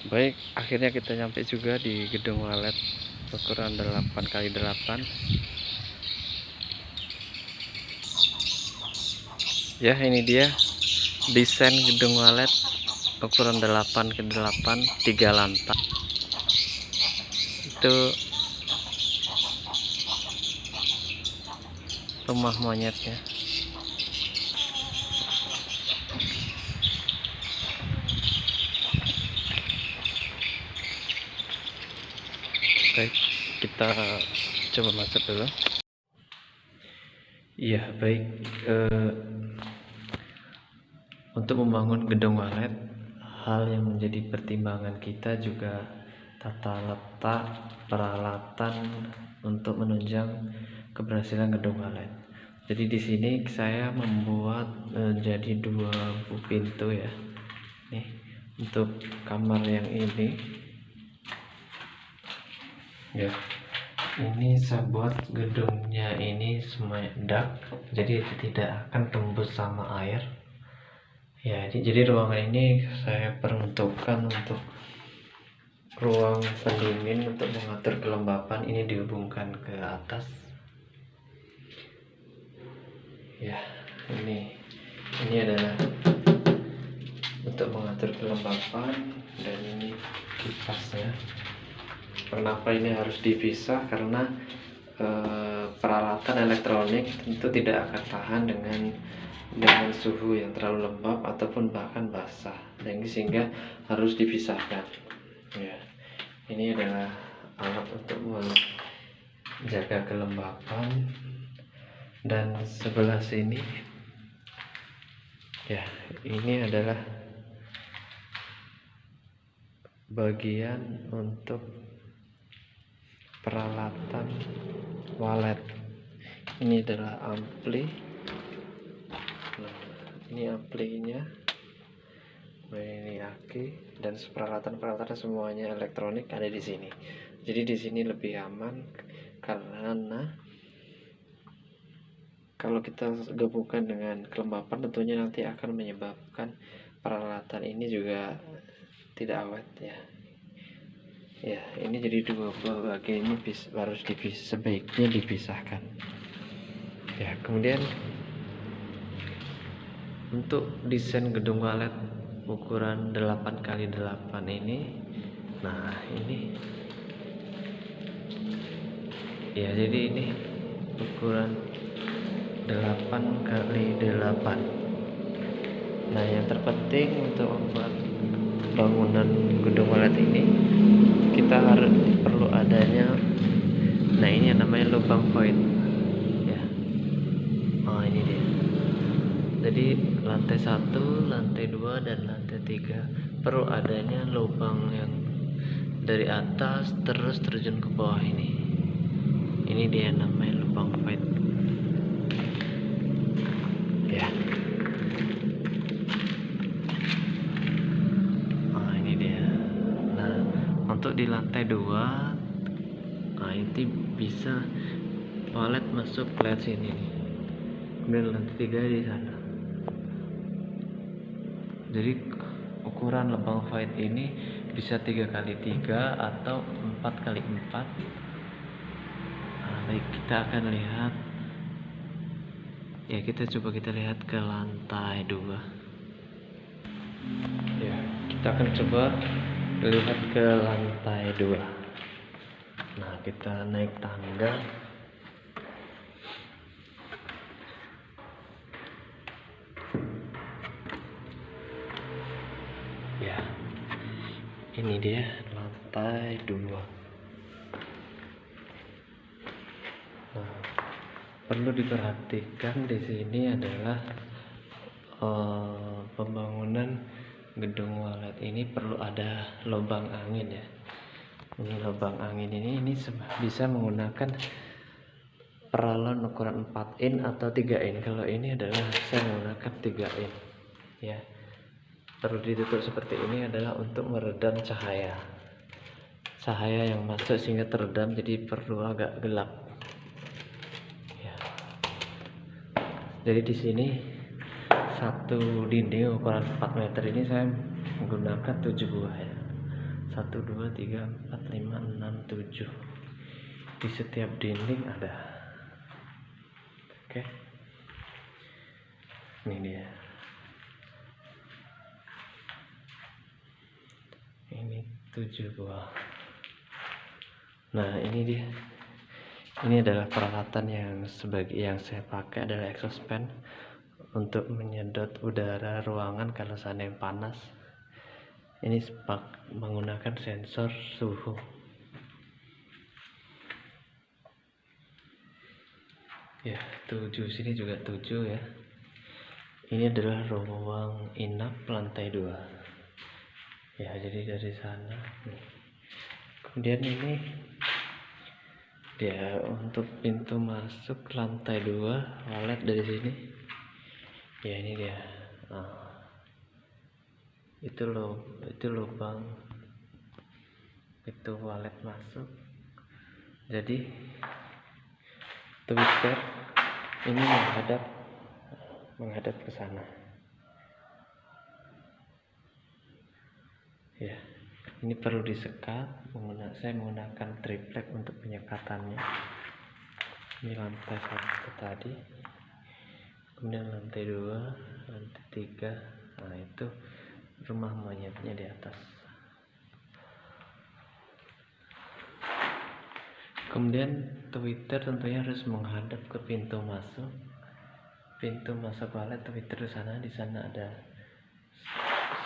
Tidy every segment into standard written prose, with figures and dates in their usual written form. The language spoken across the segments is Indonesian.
Baik, akhirnya kita nyampe juga di gedung walet ukuran 8x8. Ya, ini dia desain gedung walet ukuran 8x8, 3 lantai. Itu rumah monyetnya. Baik, kita coba masuk dulu. Iya, baik. Untuk membangun gedung walet, hal yang menjadi pertimbangan kita juga tata letak peralatan untuk menunjang keberhasilan gedung walet. Jadi di sini saya membuat jadi 2 pintu ya. Nih, untuk kamar yang ini ya. Ini saya buat gedungnya ini semedak, jadi tidak akan tembus sama air. Ya, jadi ruangan ini saya peruntukkan untuk ruang pendingin untuk mengatur kelembapan. Ini dihubungkan ke atas. Ya, ini adalah untuk mengatur kelembapan, dan ini kipasnya. Kenapa ini harus dipisah? Karena peralatan elektronik tentu tidak akan tahan dengan suhu yang terlalu lembab ataupun bahkan basah, sehingga harus dipisahkan. Ya, ini adalah alat untuk menjaga kelembapan. Dan sebelah sini ya, ini adalah bagian untuk peralatan walet. Ini adalah ampli. Nah, ini amplinya, ini aki, dan peralatan semuanya elektronik ada di sini. Jadi di sini lebih aman karena kalau kita gabungkan dengan kelembapan tentunya nanti akan menyebabkan peralatan ini juga tidak awet ya. Ya, ini jadi 2 bagian, ini harus sebaiknya dipisahkan. Ya, kemudian untuk desain gedung walet ukuran 8x8 ini, nah ini ya, jadi ini ukuran 8x8. Nah, yang terpenting untuk membuat bangunan gedung walet ini, kita perlu adanya, nah ini yang namanya lubang void ya. Oh, ini dia. Jadi lantai 1, lantai 2, dan lantai 3 perlu adanya lubang yang dari atas terus terjun ke bawah ini. Ini dia namanya lubang void ya. Nah, ini dia. Nah, untuk di lantai 2, nah itu bisa walet masuk lewat sini nih. Kemudian lantai 3 di sana. Jadi ukuran lubang void ini bisa 3x3 atau 4x4. Nah, baik, kita akan lihat ya, kita lihat ke lantai 2 ya. Kita akan coba lihat ke lantai 2. Nah, kita naik tangga ya. Ini dia lantai 2. Nah, perlu diperhatikan di sini adalah pembangunan gedung walet ini perlu ada lubang angin ya. Ini lubang angin ini bisa menggunakan paralon ukuran 4 in atau 3 in. Kalau ini adalah saya menggunakan 3 in ya. Perlu ditutup seperti ini adalah untuk meredam cahaya yang masuk sehingga teredam, jadi perlu agak gelap ya. Jadi di sini satu dinding ukuran 4 meter ini saya menggunakan 7 buah ya. 1 2 3 4 5 6 7 di setiap dinding ada. Oke, ini dia, ini 7 buah. Nah ini dia, ini adalah peralatan yang saya pakai adalah exhaust fan untuk menyedot udara ruangan kalau seandainya panas. Ini menggunakan sensor suhu. Ya, 7 sini juga 7 ya. Ini adalah ruang inap lantai 2. Ya, jadi dari sana. Kemudian ini dia untuk pintu masuk lantai 2, toilet dari sini. Ya, ini dia. Nah, itu lubang itu walet masuk. Jadi Twitter ini menghadap ke sana. Ya, ini perlu disekat. Saya menggunakan triplek untuk penyekatannya. Ini lantai 1 tadi, kemudian lantai 2, lantai 3. Nah itu rumah monyetnya di atas. Kemudian Twitter tentunya harus menghadap ke pintu masuk toilet Twitter di sana. Di sana ada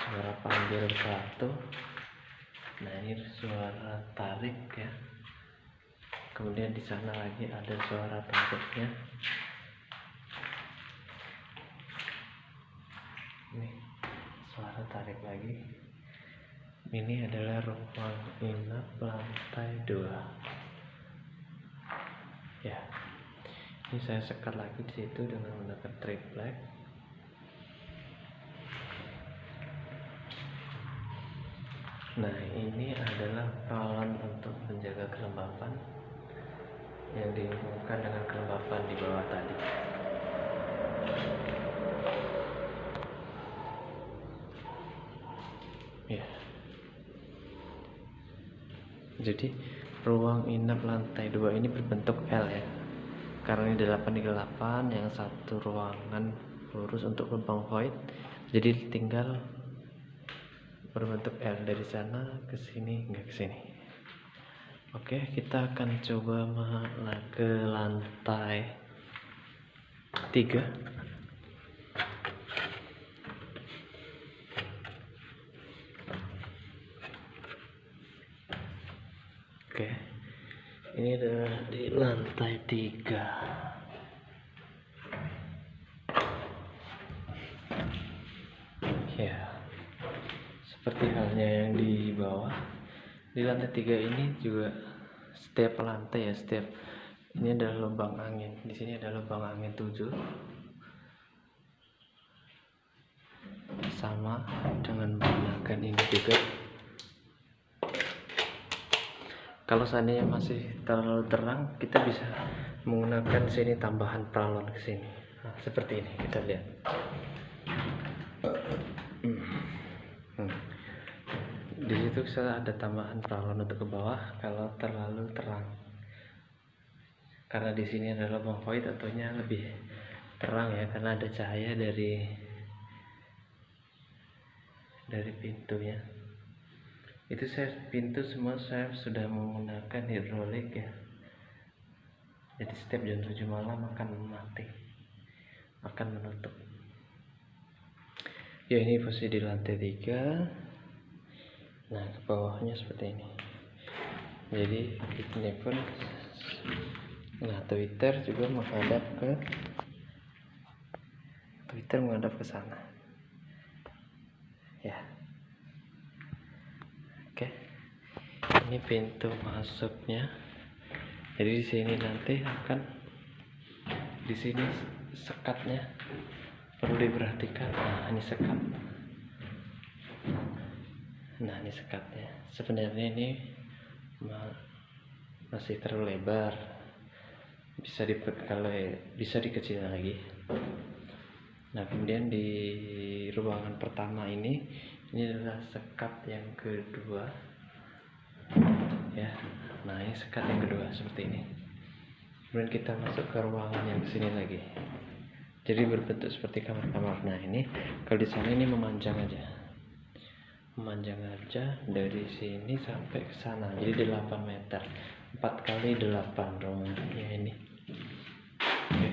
suara panggil satu. Nah ini suara tarik ya. Kemudian di sana lagi ada suara tariknya. Ini suara tarik lagi. Ini adalah ruang inap lantai 2. Ya, ini saya sekat lagi di situ dengan menggunakan triplek. Nah, ini adalah peralatan untuk menjaga kelembapan yang dihubungkan dengan kelembapan di bawah tadi. Ya. Jadi ruang inap lantai 2 ini berbentuk L ya. Karena ini 8 di 8, yang satu ruangan lurus untuk lubang void. Jadi tinggal berbentuk L dari sana ke sini, enggak ke sini. Oke, kita akan coba ke lantai 3. Oke, ini adalah di lantai 3. Ya, seperti halnya yang di bawah. Di lantai 3 ini juga setiap lantai ya, ini adalah lubang angin. Di sini ada lubang angin 7. Sama dengan menggunakan ini juga. Kalau seandainya masih terlalu terang, kita bisa menggunakan sini tambahan paralon ke sini. Nah, seperti ini kita lihat. Di situ saya ada tambahan paralon untuk ke bawah kalau terlalu terang. Karena di sini ada lubang void, ataunya lebih terang ya, karena ada cahaya dari pintunya. Itu pintu semua saya sudah menggunakan hidrolik ya. Jadi setiap jam 7 malam akan mati, akan menutup. Ya, ini posisi di lantai 3. Nah, ke bawahnya seperti ini. Jadi ini pun, nah Twitter juga menghadap ke sana. Ya. Oke. Ini pintu masuknya. Jadi di sini nanti di sini sekatnya perlu diperhatikan. Nah, ini sekat. Nah, ini sekatnya. Sebenarnya ini masih terlalu lebar. Bisa dikecil lagi. Nah, kemudian di ruangan pertama ini adalah sekat yang kedua. ya. Nah ini sekat yang kedua seperti ini. Kemudian kita masuk ke ruangan yang sini lagi, jadi berbentuk seperti kamar-kamar. Nah ini kalau di sana ini memanjang aja dari sini sampai ke sana, jadi 8 meter 4 kali 8 ruangannya ini. Oke.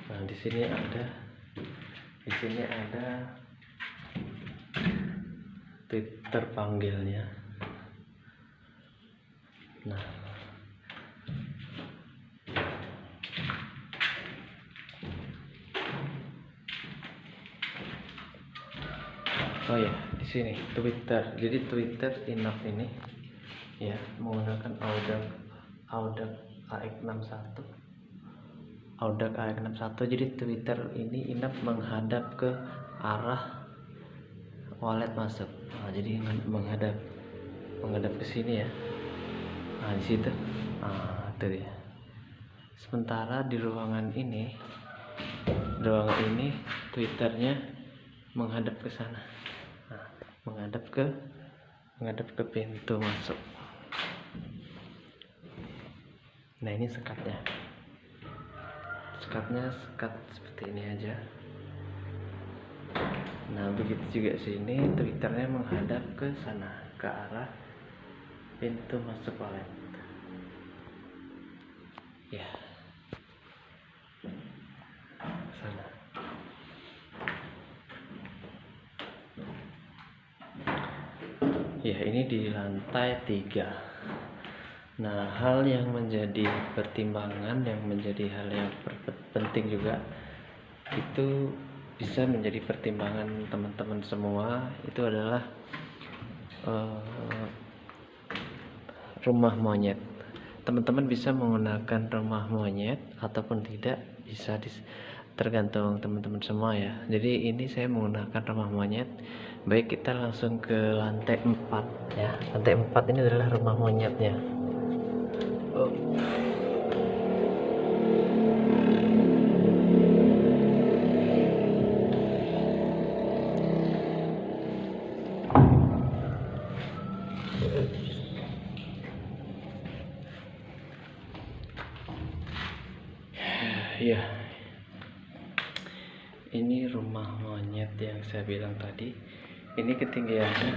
Nah di sini ada terpanggilnya. Nah oh ya, di sini Twitter. Jadi Twitter inap ini ya menggunakan Audac AX61. Jadi Twitter ini inap menghadap ke arah wallet masuk. Nah, jadi menghadap ke sini ya. Nah, di situ. Nah, itu dia. Sementara di ruangan ini Twitternya menghadap ke sana. Nah, menghadap ke pintu masuk. Nah, ini sekatnya sekat seperti ini aja. Nah begitu juga sini, Twitternya menghadap ke sana, ke arah pintu masuk wallet ya, sana. Ya ini di lantai 3. Nah, hal yang menjadi pertimbangan, yang menjadi hal yang penting juga, itu bisa menjadi pertimbangan teman-teman semua, itu adalah rumah monyet. Teman-teman bisa menggunakan rumah monyet ataupun tidak, bisa tergantung teman-teman semua ya. Jadi ini saya menggunakan rumah monyet. Baik, kita langsung ke lantai 4 ya. Lantai 4 ini adalah rumah monyetnya. Ya, ini rumah monyet yang saya bilang tadi. Ini ketinggiannya,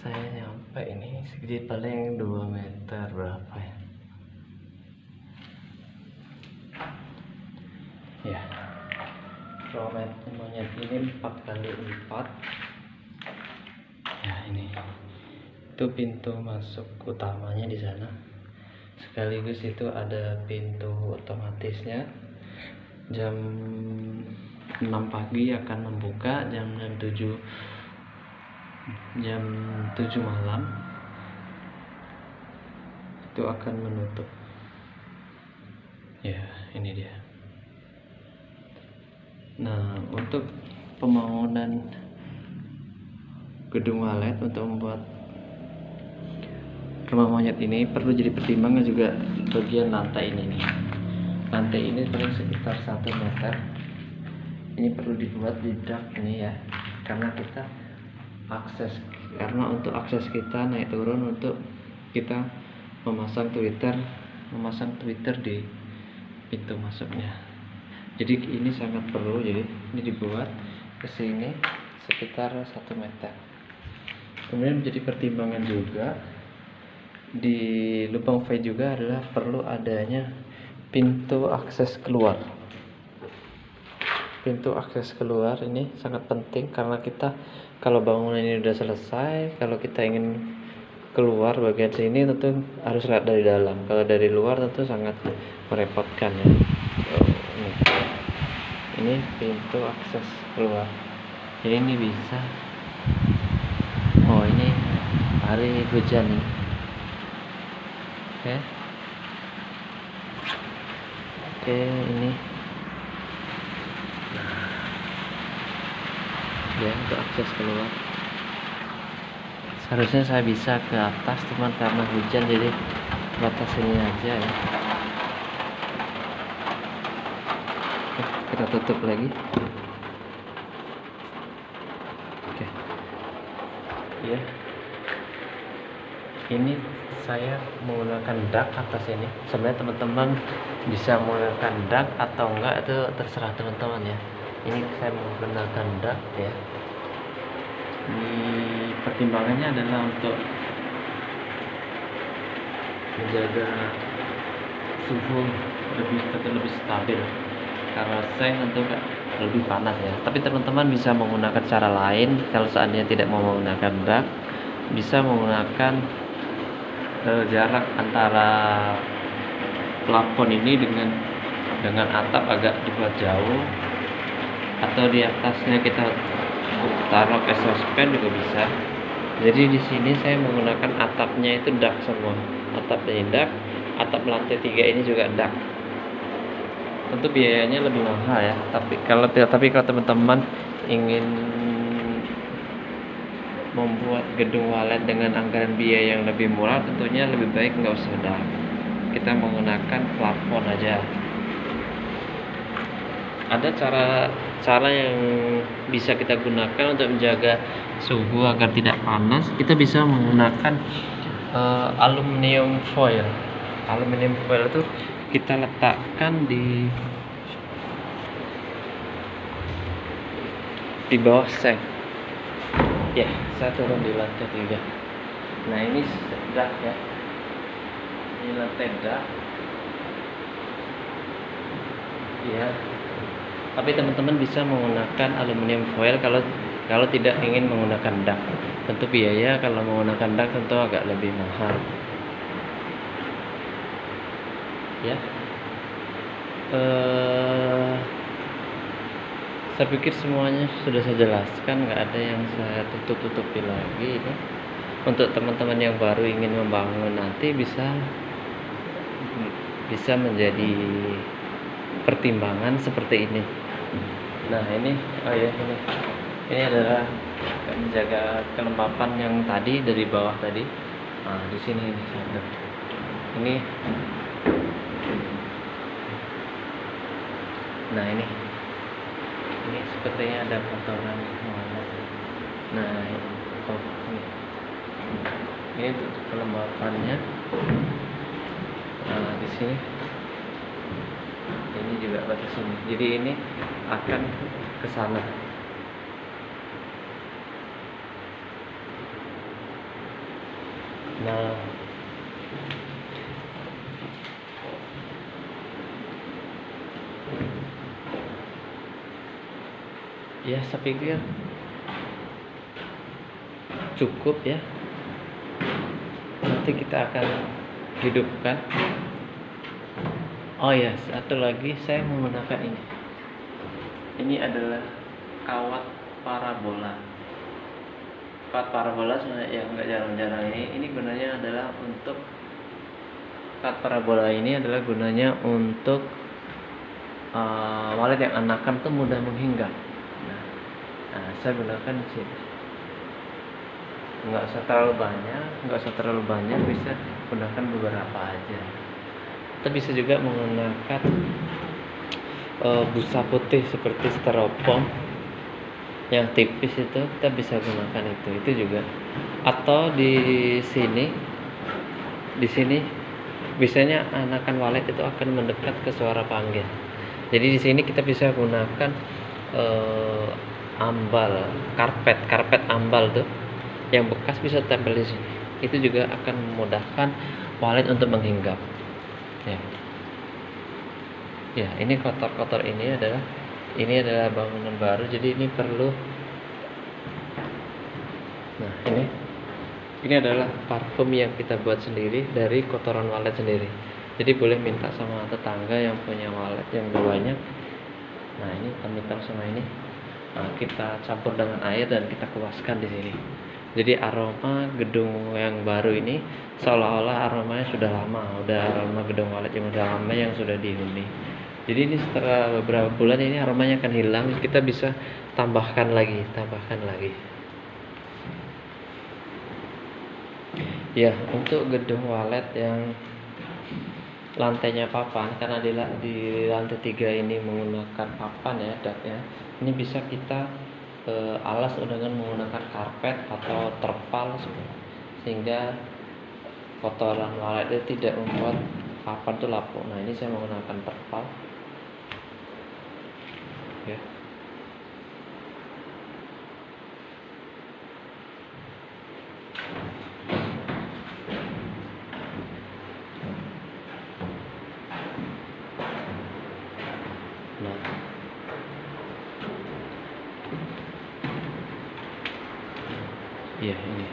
saya nyampe ini segede paling 2 meter berapa ya. Ya, rumah monyet ini 4 kali 4. Ya, ini itu pintu masuk utamanya di sana. Sekaligus itu ada pintu otomatisnya. Jam 6 pagi akan membuka, jam 7 malam itu akan menutup. Ya, ini dia. Nah, untuk pembangunan gedung walet, untuk membuat rumah monyet ini perlu jadi pertimbangan juga bagian lantai ini nih. Lantai ini paling sekitar 1 meter. Ini perlu dibuat di dak ini ya, karena untuk akses kita naik turun, untuk kita memasang Twitter di pintu masuknya. Jadi ini sangat perlu, jadi ini dibuat ke sini sekitar 1 meter. Kemudian menjadi pertimbangan juga di lubang V juga adalah perlu adanya pintu akses keluar. Pintu akses keluar ini sangat penting, karena kita kalau bangunan ini sudah selesai, kalau kita ingin keluar bagian sini tentu harus lihat dari dalam. Kalau dari luar tentu sangat merepotkan ya. Ini pintu akses keluar. Jadi ini bisa. Oh, ini hari hujan nih. Oke, ini ya untuk akses keluar. Seharusnya saya bisa ke atas, cuman karena hujan jadi batas ini aja ya. Oke, kita tutup lagi. ya. Ini saya menggunakan dak atas ini. Sebenarnya teman-teman bisa menggunakan dak atau enggak, itu terserah teman-teman ya. Ini saya menggunakan dak ya. Ini pertimbangannya adalah untuk menjaga suhu lebih stabil, karena saya tentu lebih panas ya. Tapi teman-teman bisa menggunakan cara lain. Kalau seandainya tidak mau menggunakan dak, bisa menggunakan jarak antara plafon ini dengan atap agak dibuat jauh, atau di atasnya kita taruh exhaust fan juga bisa. Jadi di sini saya menggunakan atapnya itu dak semua, atapnya dak, atap lantai 3 ini juga dak. Tentu biayanya lebih mahal ya, tapi kalau teman-teman ingin membuat gedung walet dengan anggaran biaya yang lebih murah, tentunya lebih baik nggak usah dak, kita menggunakan plafon aja. Ada cara yang bisa kita gunakan untuk menjaga suhu agar tidak panas. Kita bisa menggunakan aluminium foil. Aluminium foil itu kita letakkan di bawah seng ya. Saya turun di lantai 3. Nah, ini dak ya, ini lantai dak ya. Tapi teman-teman bisa menggunakan aluminium foil kalau tidak ingin menggunakan dak. Tentu biaya kalau menggunakan dak tentu agak lebih mahal ya. Saya pikir semuanya sudah saya jelaskan, nggak ada yang saya tutup-tutupi lagi. Ini untuk teman-teman yang baru ingin membangun nanti bisa menjadi pertimbangan seperti ini. Nah, ini ini adalah menjaga kelembapan yang tadi dari bawah tadi. Nah, di sini ini. Nah, ini sepertinya ada kotoran walet. Nah, ini untuk kelembapannya. Nah, di sini ini juga batas sini, jadi ini akan ke sana. Nah, ya, saya pikir cukup ya. Nanti kita akan hidupkan. Oh ya, satu lagi saya menggunakan ini. Ini adalah kawat parabola. Kawat parabola yang nggak jarang-jarang ini gunanya adalah untuk kawat parabola ini adalah gunanya untuk walet yang anakan tuh mudah menghinggap. Nah, saya gunakan di sini. Nggak usah terlalu banyak, bisa gunakan beberapa aja. Kita bisa juga menggunakan busa putih seperti styrofoam yang tipis, itu kita bisa gunakan itu juga. Atau di sini biasanya anakan walet itu akan mendekat ke suara panggil. Jadi di sini kita bisa gunakan ambal, karpet ambal tuh yang bekas bisa tempel di sini. Itu juga akan memudahkan walet untuk menghinggap. Ya, ini kotor-kotor ini adalah bangunan baru, jadi ini perlu. Nah, ini adalah parfum yang kita buat sendiri dari kotoran walet sendiri. Jadi boleh minta sama tetangga yang punya walet yang banyak. Nah, ini tambahkan sama ini. Nah, kita campur dengan air dan kita kuaskan di sini. Jadi aroma gedung yang baru ini seolah-olah aromanya sudah lama, aroma gedung walet yang sudah lama yang sudah dihuni. Jadi ini setelah beberapa bulan ini aromanya akan hilang. Kita bisa tambahkan lagi. Ya, untuk gedung walet yang lantainya papan, karena di lantai 3 ini menggunakan papan ya, daknya. Ini bisa kita alas dengan menggunakan karpet atau terpal, sehingga kotoran walet itu tidak membuat papan itu lapuk. Nah, ini saya menggunakan terpal ya. Nah, ya ini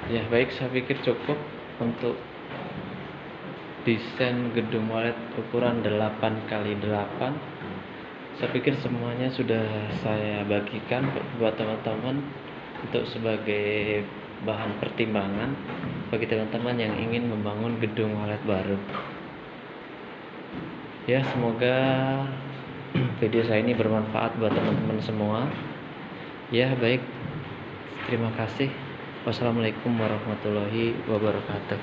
ya, baik, saya pikir cukup untuk desain gedung walet ukuran 8x8. Saya pikir semuanya sudah saya bagikan buat teman-teman untuk sebagai bahan pertimbangan bagi teman-teman yang ingin membangun gedung walet baru. Ya, semoga video saya ini bermanfaat buat teman-teman semua. Ya, baik. Terima kasih. Wassalamualaikum warahmatullahi wabarakatuh.